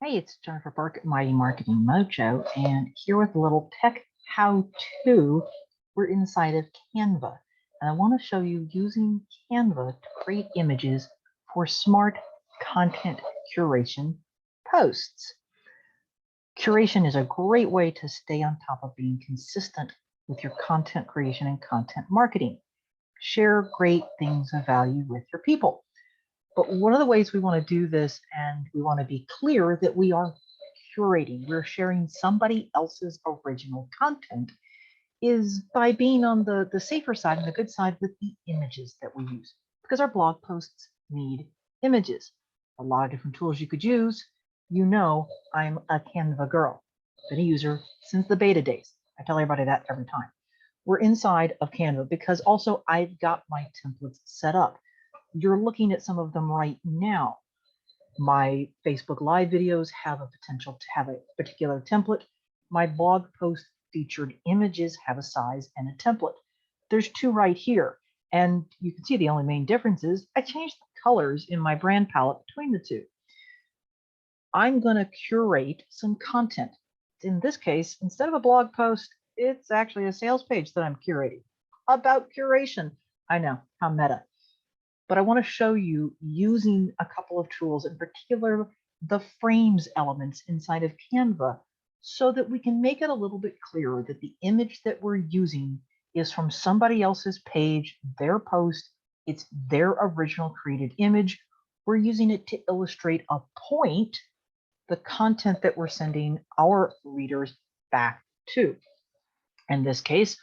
Hey, it's Jennifer Burke at Mighty Marketing Mojo, and here with a little tech how-to. We're inside of Canva, and I want to show you using Canva to create images for smart content curation posts. Curation is a great way to stay on top of being consistent with your content creation and content marketing. Share great things of value with your people. But one of the ways we want to do this, and we want to be clear that we are curating, we're sharing somebody else's original content, is by being on the safer side and the good side with the images that we use. Because our blog posts need images. A lot of different tools you could use. You know, I'm a Canva girl. Been a user since the beta days. I tell everybody that every time. We're inside of Canva because also I've got my templates set up. You're looking at some of them right now. My Facebook Live videos have a potential to have a particular template. My blog post featured images have a size and a template. There's two right here. And you can see the only main difference is I changed the colors in my brand palette between the two. I'm going to curate some content. In this case, instead of a blog post, it's actually a sales page that I'm curating about curation. I know, how meta. But I want to show you using a couple of tools, in particular the frames elements inside of Canva, so that we can make it a little bit clearer that the image that we're using is from somebody else's page, their post, it's their original created image. We're using it to illustrate a point, the content that we're sending our readers back to. In this case,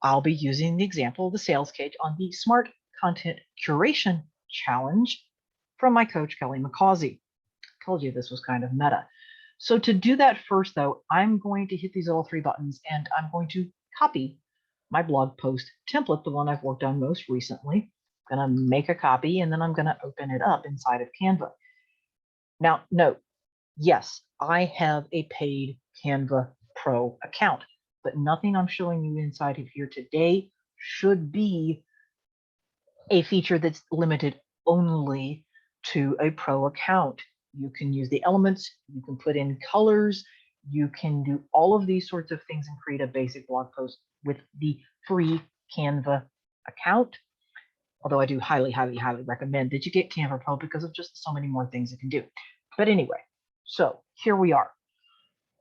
I'll be using the example of the sales page on the Smart Content Curation Challenge from my coach, Kelly McCausey. Told you this was kind of meta. So to do that first, though, I'm going to hit these little three buttons and I'm going to copy my blog post template, the one I've worked on most recently. I'm going to make a copy and then I'm going to open it up inside of Canva. Now, note, yes, I have a paid Canva Pro account, but nothing I'm showing you inside of here today should be a feature that's limited only to a pro account. You can use the elements, you can put in colors, you can do all of these sorts of things and create a basic blog post with the free Canva account. Although I do highly, highly, highly recommend that you get Canva Pro because of just so many more things it can do. But anyway, so here we are.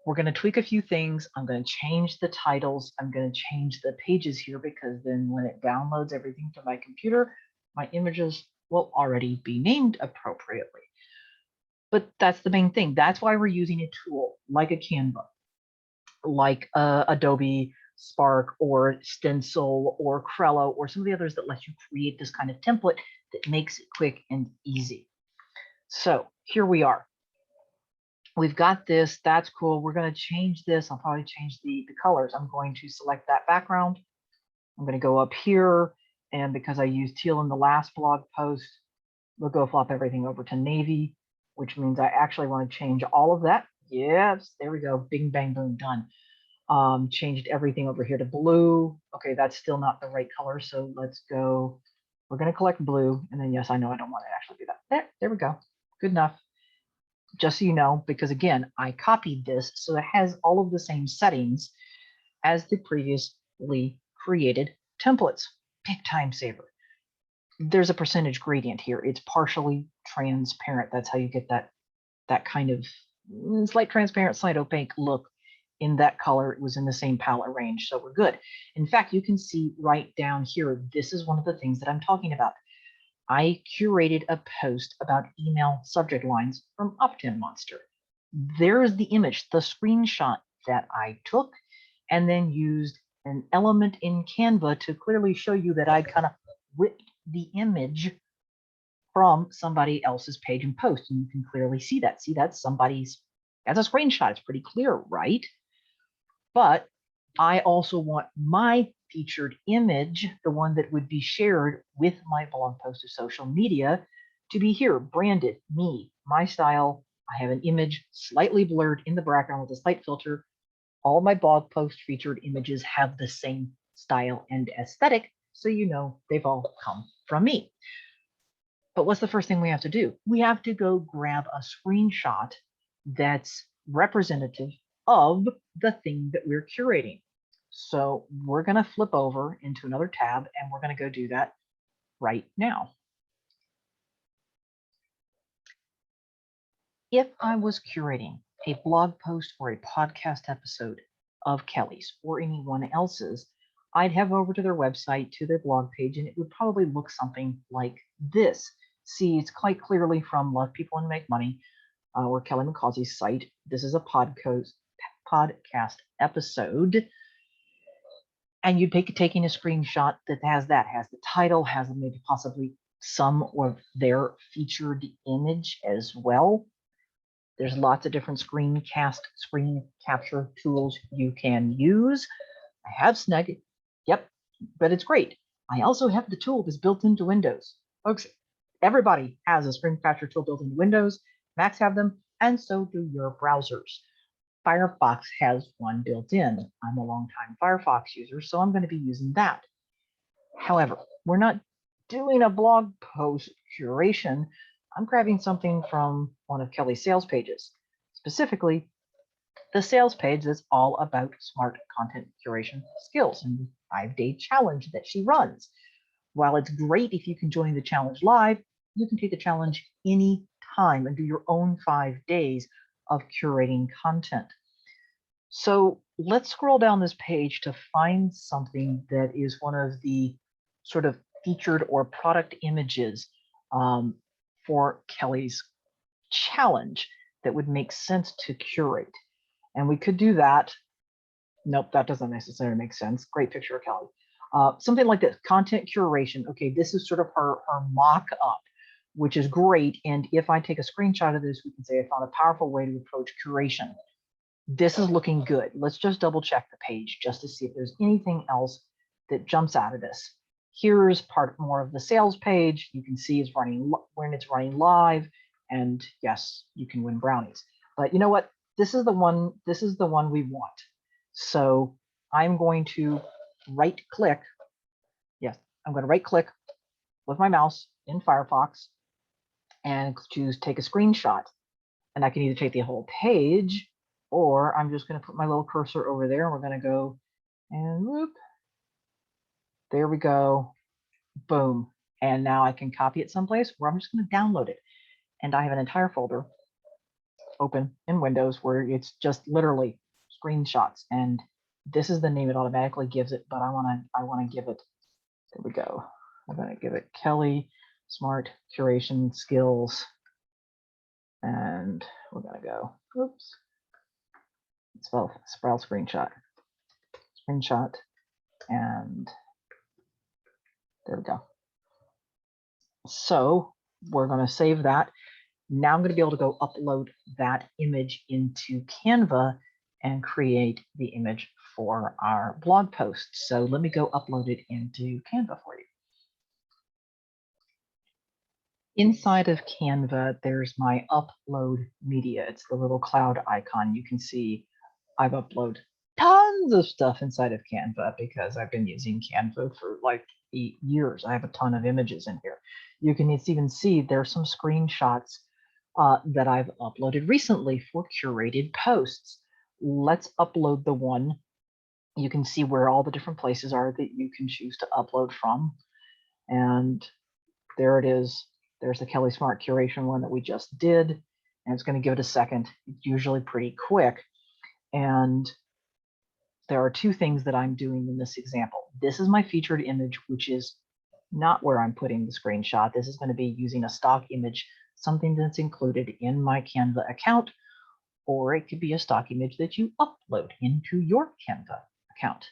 We're going to tweak a few things. I'm going to change the titles. I'm going to change the pages here because then when it downloads everything to my computer, my images will already be named appropriately. But that's the main thing. That's why we're using a tool like a Canva, like Adobe Spark or Stencil or Crello or some of the others that let you create this kind of template that makes it quick and easy. So here we are. We've got this. That's cool. We're going to change this. I'll probably change the colors. I'm going to select that background. I'm going to go up here. And because I used teal in the last blog post, we'll go flop everything over to navy, which means I actually want to change all of that. Yes, there we go. Bing, bang, boom, done. Changed everything over here to blue. Okay, that's still not the right color. So let's go. We're going to collect blue. And then, yes, I know I don't want to actually do that. There we go. Good enough. Just so you know, because again, I copied this, so it has all of the same settings as the previously created templates. Big time saver. There's a percentage gradient here. It's partially transparent. That's how you get that kind of slight transparent, slight opaque look in that color. It was in the same palette range, so we're good. In fact, you can see right down here, this is one of the things that I'm talking about. I curated a post about email subject lines from Opt-in Monster. There is the image, the screenshot that I took, and then used an element in Canva to clearly show you that I'd kind of ripped the image from somebody else's page and post. And you can clearly see that. See, that's a screenshot. It's pretty clear, right? But I also want my featured image, the one that would be shared with my blog post to social media, to be here, branded, me, my style. I have an image slightly blurred in the background with a slight filter. All my blog post featured images have the same style and aesthetic, so you know they've all come from me. But what's the first thing we have to do? We have to go grab a screenshot that's representative of the thing that we're curating. So we're going to flip over into another tab and we're going to go do that right now. If I was curating a blog post or a podcast episode of Kelly's or anyone else's, I'd head over to their website, to their blog page, and it would probably look something like this. See, it's quite clearly from Love People and Make Money, or Kelly McCausey's site. This is a podcast episode. And you'd be taking a screenshot that has the title, has maybe possibly some of their featured image as well. There's lots of different screen capture tools you can use. I have Snug, yep, but it's great. I also have the tool that's built into Windows. Folks, everybody has a screen capture tool built into Windows. Macs have them, and so do your browsers. Firefox has one built in. I'm a longtime Firefox user, so I'm going to be using that. However, we're not doing a blog post curation. I'm grabbing something from one of Kelly's sales pages, specifically the sales page that's all about smart content curation skills and the 5-day challenge that she runs. While it's great if you can join the challenge live, you can take the challenge any time and do your own 5 days of curating content. So let's scroll down this page to find something that is one of the sort of featured or product images for Kelly's challenge that would make sense to curate. And we could do that. Nope, that doesn't necessarily make sense. Great picture of Kelly. Something like this, content curation. Okay, this is sort of her mock-up, which is great. And if I take a screenshot of this, we can say I found a powerful way to approach curation. This is looking good. Let's just double check the page just to see if there's anything else that jumps out of this. Here's part more of the sales page. You can see it's running when it's running live, and yes, you can win brownies. But you know what? This is the one we want. So I'm going to right click. Yes, I'm going to right click with my mouse in Firefox and choose take a screenshot. And I can either take the whole page, or I'm just going to put my little cursor over there and we're going to go and whoop. There we go. Boom. And now I can copy it someplace where I'm just going to download it. And I have an entire folder open in Windows where it's just literally screenshots. And this is the name it automatically gives it, but I want to give it, there we go. I'm going to give it Kelly Smart Curation Skills. And we're going to go, oops. Spell screenshot, and there we go. So we're going to save that. Now I'm going to be able to go upload that image into Canva and create the image for our blog post. So let me go upload it into Canva for you. Inside of Canva, there's my upload media. It's the little cloud icon. You can see I've uploaded tons of stuff inside of Canva because I've been using Canva for like 8 years. I have a ton of images in here. You can even see there's some screenshots that I've uploaded recently for curated posts. Let's upload the one. You can see where all the different places are that you can choose to upload from. And there it is. There's the Kelly Smart Curation one that we just did. And it's going to give it a second. It's usually pretty quick. And there are two things that I'm doing in this example. This is my featured image, which is not where I'm putting the screenshot. This is going to be using a stock image, something that's included in my Canva account, or it could be a stock image that you upload into your Canva account.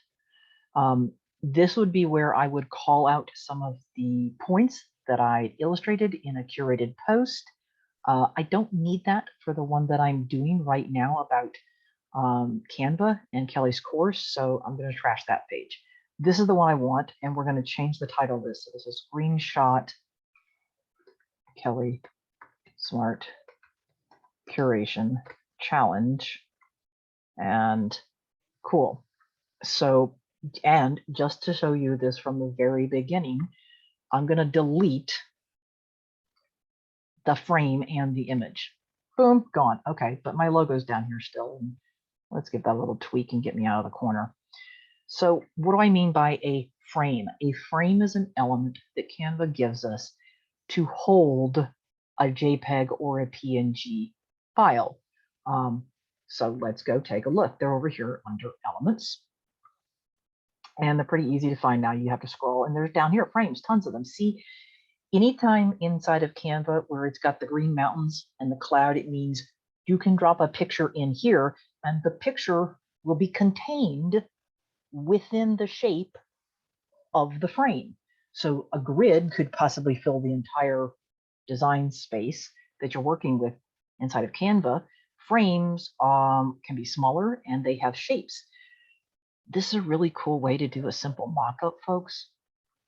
This would be where I would call out some of the points that I illustrated in a curated post. I don't need that for the one that I'm doing right now about Canva and Kelly's course, so I'm going to trash that page. This is the one I want, and we're going to change the title of this. So this is Screenshot Kelly Smart Curation Challenge, and cool. So, and just to show you this from the very beginning, I'm going to delete the frame and the image. Boom, gone. Okay, but my logo's down here still. And let's give that a little tweak and get me out of the corner. So what do I mean by a frame? A frame is an element that Canva gives us to hold a JPEG or a PNG file. So let's go take a look. They're over here under elements. And they're pretty easy to find now. You have to scroll, and there's down here frames, tons of them. See, anytime inside of Canva where it's got the green mountains and the cloud, it means you can drop a picture in here and the picture will be contained within the shape of the frame. So a grid could possibly fill the entire design space that you're working with inside of Canva. Frames can be smaller and they have shapes. This is a really cool way to do a simple mock-up, folks.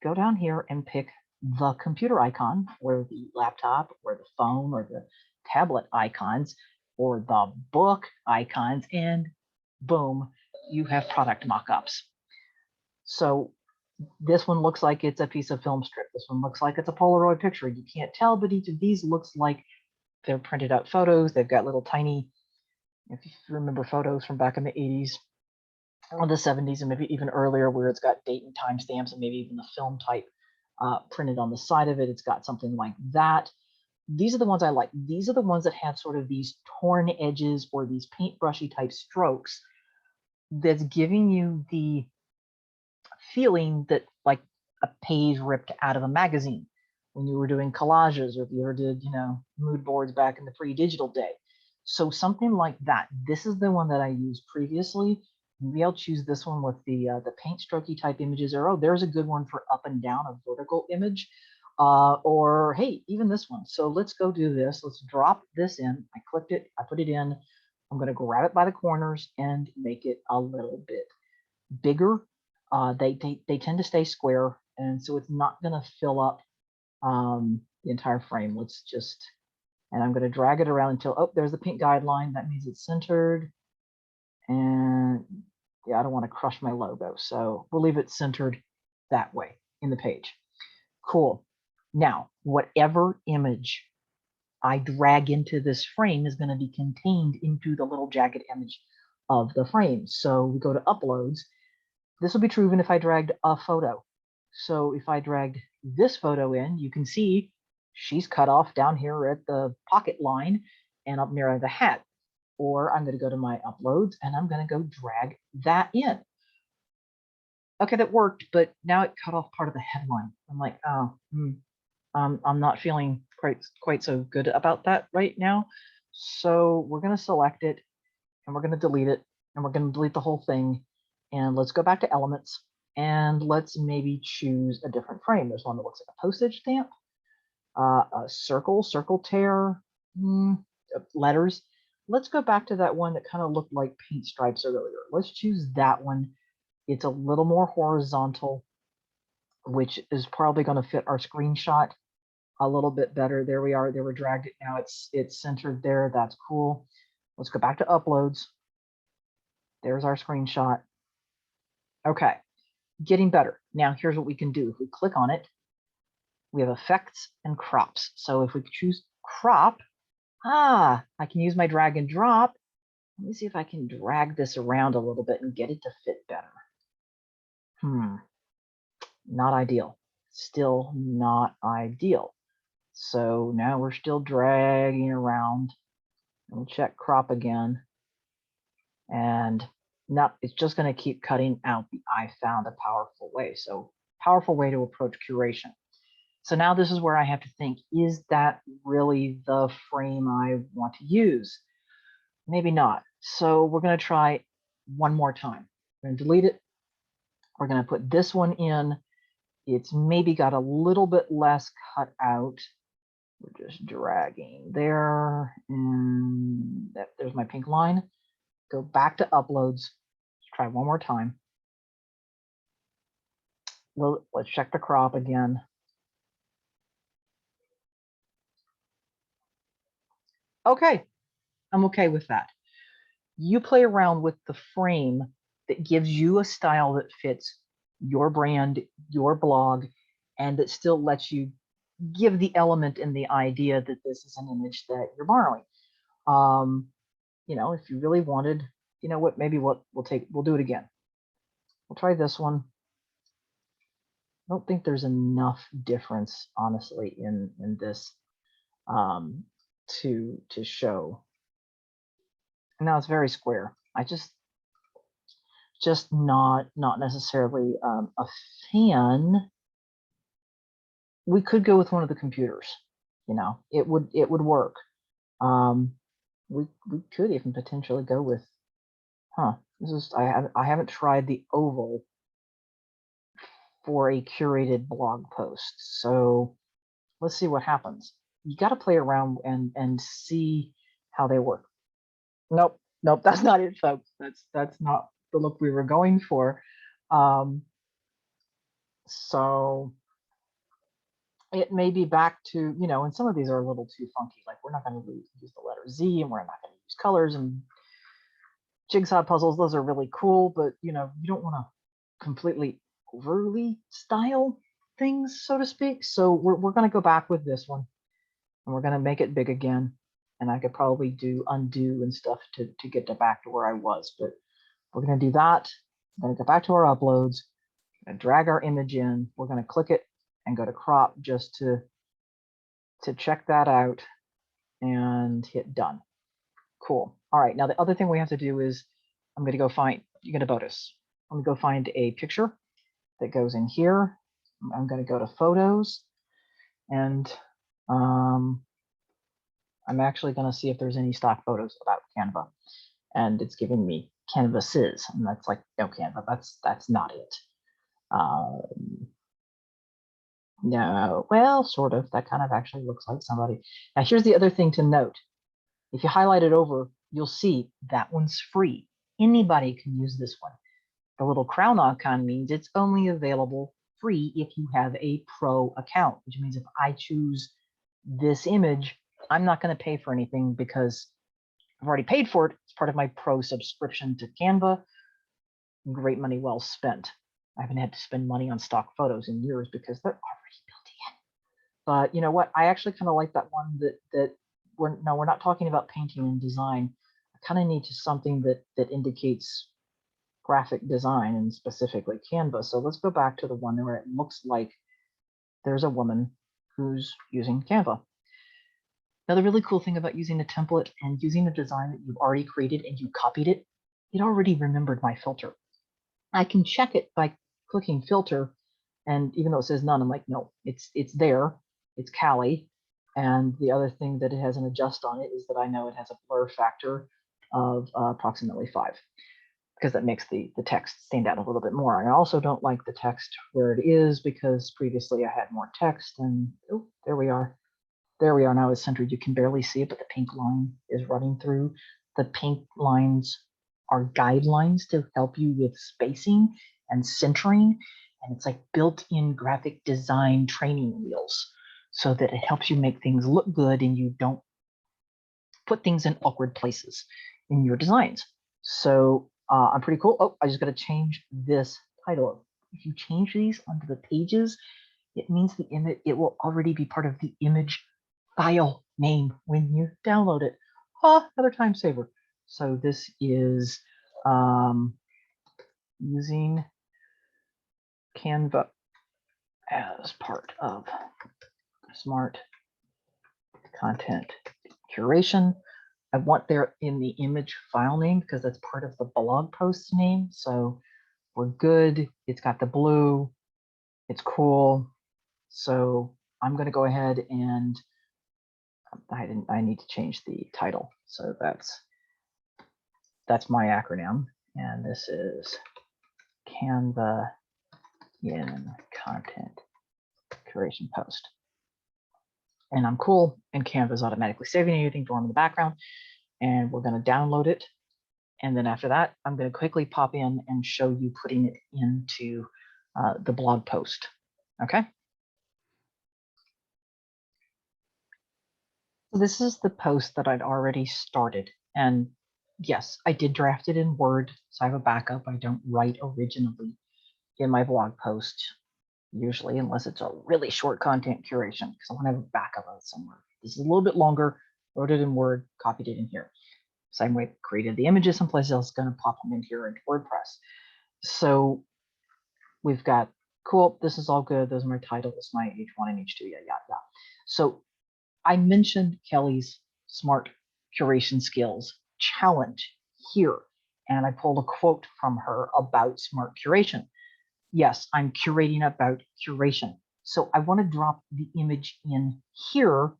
Go down here and pick the computer icon or the laptop or the phone or the tablet icons or the book icons, and boom, you have product mockups. So this one looks like it's a piece of film strip. This one looks like it's a Polaroid picture. You can't tell, but each of these looks like they're printed out photos. They've got little tiny, if you remember photos from back in the 80s or the 70s and maybe even earlier, where it's got date and time stamps and maybe even the film type printed on the side of it. It's got something like that. These are the ones I like. These are the ones that have sort of these torn edges or these paintbrushy type strokes that's giving you the feeling that like a page ripped out of a magazine when you were doing collages, or if you ever did, mood boards back in the pre-digital day. So something like that. This is the one that I used previously. Maybe I'll choose this one with the paint strokey type images, or oh, there's a good one for up and down, a vertical image, or hey, even this one. So let's go do this. Let's drop this in. I clicked it, I put it in. I'm going to grab it by the corners and make it a little bit bigger. They tend to stay square, and so it's not going to fill up the entire frame. Let's just, and I'm going to drag it around until, oh, there's the pink guideline. That means it's centered. And yeah, I don't want to crush my logo, so we'll leave it centered that way in the page. Cool. Now, whatever image I drag into this frame is going to be contained into the little jagged image of the frame. So we go to uploads. This will be true even if I dragged a photo. So if I dragged this photo in, you can see she's cut off down here at the pocket line and up near the hat. Or I'm going to go to my uploads and I'm going to go drag that in. Okay, that worked, but now it cut off part of the headline. I'm like, oh, I'm not feeling quite so good about that right now. So we're going to select it and we're going to delete it, and we're going to delete the whole thing. And let's go back to elements and let's maybe choose a different frame. There's one that looks like a postage stamp, a circle tear, letters. Let's go back to that one that kind of looked like paint stripes earlier. Let's choose that one. It's a little more horizontal, which is probably going to fit our screenshot a little bit better. There we are. There we dragged it. Now it's centered there. That's cool. Let's go back to uploads. There's our screenshot. Okay, getting better. Now here's what we can do. If we click on it, we have effects and crops. So if we choose crop, I can use my drag and drop. Let me see if I can drag this around a little bit and get it to fit better. Not ideal. Still not ideal. So now we're still dragging around. We'll check crop again. And now it's just going to keep cutting out the I found a powerful way. So powerful way to approach curation. So now this is where I have to think, is that really the frame I want to use? Maybe not. So we're going to try one more time. We're going to delete it. We're going to put this one in. It's maybe got a little bit less cut out. We're just dragging there, and there's my pink line. Go back to uploads. Let's try one more time. Well, let's check the crop again. Okay, I'm okay with that. You play around with the frame that gives you a style that fits your brand, your blog, and that still lets you give the element and the idea that this is an image that you're borrowing. You know, if you really wanted, you know what, maybe we'll do it again. We'll try this one. I don't think there's enough difference, honestly, in this to show. And now it's very square. I just not necessarily a fan. We could go with one of the computers. You know, it would work. We could even potentially go with, this is, I haven't tried the oval for a curated blog post, so let's see what happens. You got to play around and see how they work. Nope, that's not it, folks. That's not the look we were going for. So it may be back to, you know, and some of these are a little too funky. Like, we're not going to use the letter Z, and we're not going to use colors and jigsaw puzzles. Those are really cool, but you know, you don't want to completely overly style things, so to speak. So we're going to go back with this one, and we're going to make it big again. And I could probably do undo and stuff to get back to where I was, but we're going to do that. I'm going to go back to our uploads, and drag our image in. We're going to click it and go to crop just to check that out and hit done. Cool. All right. Now the other thing we have to do is I'm going to go find, you're going to notice, I'm going to go find a picture that goes in here. I'm going to go to photos, and I'm actually going to see if there's any stock photos about Canva, and it's giving me canvases, and that's like, no, Canva, that's not it. No, well, sort of. That kind of actually looks like somebody. Now, here's the other thing to note. If you highlight it over, you'll see that one's free. Anybody can use this one. The little crown icon means it's only available free if you have a pro account, which means if I choose this image, I'm not going to pay for anything because I've already paid for it. It's part of my pro subscription to Canva. Great money well spent. I haven't had to spend money on stock photos in years because they're already built in. But you know what? I actually kind of like that one that we're not talking about painting and design. I kind of need something that indicates graphic design, and specifically Canva. So let's go back to the one where it looks like there's a woman who's using Canva. Now, the really cool thing about using a template and using a design that you've already created and you copied it, it already remembered my filter. I can check it by clicking filter, and even though it says none, I'm like, no, it's there. It's Cali. And the other thing that it has an adjust on it is that I know it has a blur factor of approximately 5, because that makes the text stand out a little bit more. I also don't like the text where it is, because previously I had more text, and oh, there we are. There we are. Now it's centered. You can barely see it, but the pink line is running through. The pink lines are guidelines to help you with spacing and centering. And it's like built-in graphic design training wheels, so that it helps you make things look good and you don't put things in awkward places in your designs. So I'm pretty cool. Oh, I just got to change this title. If you change these onto the pages, it means the image, it will already be part of the image file name when you download it. Another time saver. So this is using Canva as part of smart content curation. I want there in the image file name because that's part of the blog post name. So we're good. It's got the blue. It's cool. So I'm going to go ahead and I need to change the title. So that's my acronym. And this is Canva in content curation post. And I'm cool, and Canva is automatically saving anything for them in the background. And we're going to download it. And then after that, I'm going to quickly pop in and show you putting it into the blog post. Okay. So this is the post that I'd already started. And yes, I did draft it in Word, so I have a backup. I don't write originally in my blog post, usually, unless it's a really short content curation, because I want to have a backup of it somewhere. This is a little bit longer. wrote it in Word, copied it in here. Same way, created the images someplace else, going to pop them in here into WordPress. So we've got, cool, this is all good. Those are my titles, my H1 and H2, yeah. So I mentioned Kelly's Smart Curation Skills challenge here, and I pulled a quote from her about smart curation. Yes, I'm curating about curation. So I want to drop the image in here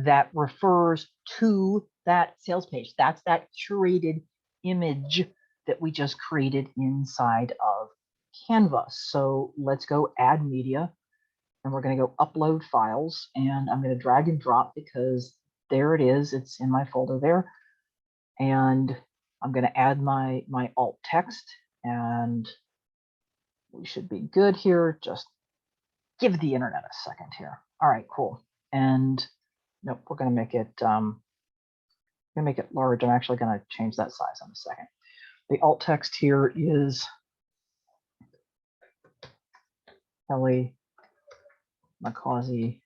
that refers to that sales page. That's that curated image that we just created inside of Canva. So let's go add media, and we're going to go upload files, and I'm going to drag and drop because there it is. It's in my folder there. And I'm going to add my alt text, and we should be good here. Just give the internet a second here. All right, cool. And nope, we're going to make it large. I'm actually going to change that size in a second. The alt text here is Kelly McCausey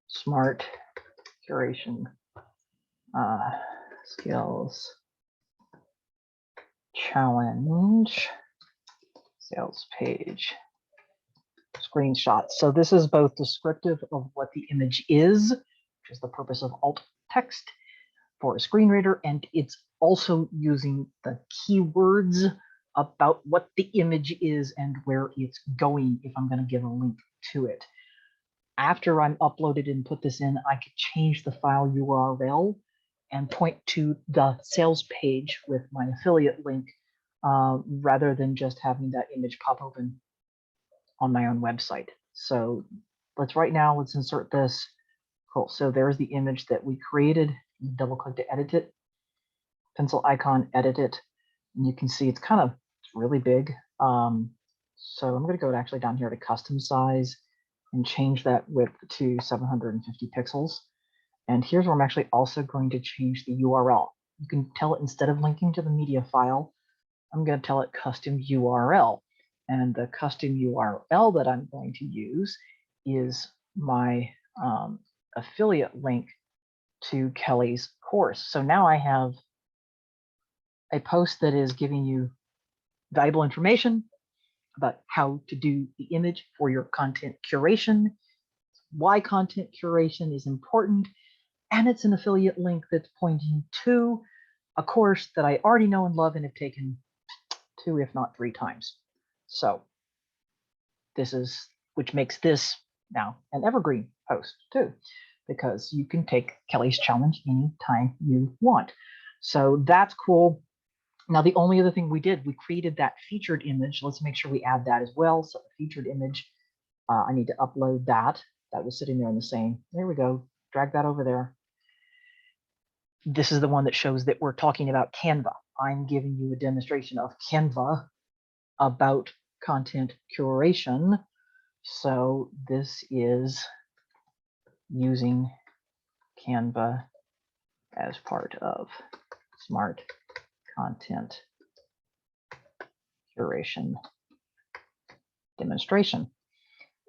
Smart Curation Skills Challenge sales page screenshot. So this is both descriptive of what the image is, which is the purpose of alt text for a screen reader, and it's also using the keywords about what the image is and where it's going if I'm going to give a link to it. After I'm uploaded and put this in, I could change the file URL and point to the sales page with my affiliate link rather than just having that image pop open on my own website. So let's insert this. Cool. So there's the image that we created. Double click to edit it. Pencil icon, edit it. And you can see it's really big. So I'm going to go actually down here to custom size and change that width to 750 pixels. And here's where I'm actually also going to change the URL. You can tell it, instead of linking to the media file, I'm going to tell it custom URL. And the custom URL that I'm going to use is my affiliate link to Kelly's course. So now I have a post that is giving you valuable information about how to do the image for your content curation, why content curation is important, and it's an affiliate link that's pointing to a course that I already know and love and have taken 2, if not 3 times. So this is, which makes this now an evergreen post too, because you can take Kelly's challenge anytime you want. So that's cool. Now, the only other thing we did, we created that featured image. Let's make sure we add that as well. So the featured image, I need to upload that. That was sitting there in the same. There we go. Drag that over there. This is the one that shows that we're talking about Canva. I'm giving you a demonstration of Canva about content curation. So this is using Canva as part of Smart Content Curation demonstration.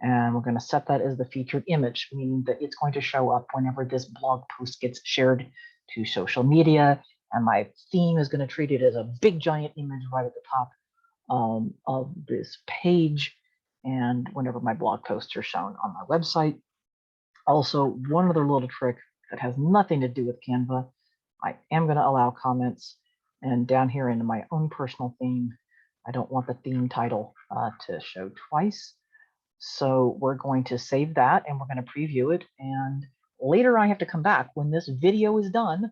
And we're going to set that as the featured image, meaning that it's going to show up whenever this blog post gets shared to social media. And my theme is going to treat it as a big giant image right at the top of this page. And whenever my blog posts are shown on my website. Also, one other little trick that has nothing to do with Canva, I am going to allow comments. And down here into my own personal theme, I don't want the theme title to show twice. So we're going to save that and we're going to preview it. And later I have to come back. When this video is done,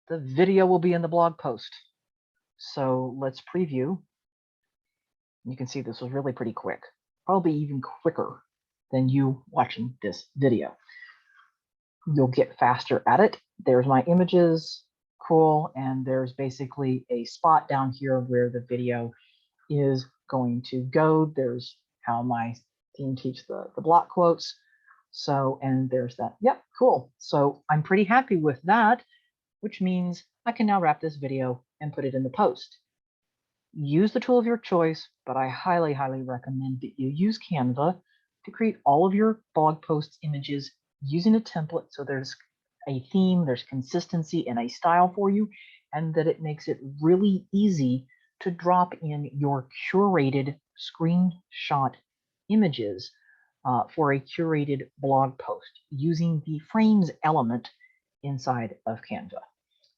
the video will be in the blog post. So let's preview. You can see this was really pretty quick, probably even quicker than you watching this video. You'll get faster at it. There's my images, cool, and there's basically a spot down here where the video is going to go. There's how my team teach the block quotes. So, and there's that. Yep, cool. So I'm pretty happy with that, which means I can now wrap this video and put it in the post. Use the tool of your choice, but I highly, highly recommend that you use Canva to create all of your blog posts images using a template. So there's a theme, there's consistency and a style for you, and that it makes it really easy to drop in your curated screenshot images for a curated blog post using the frames element inside of Canva.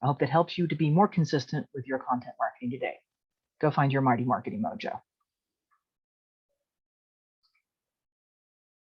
I hope that helps you to be more consistent with your content marketing today. Go find your mighty marketing mojo.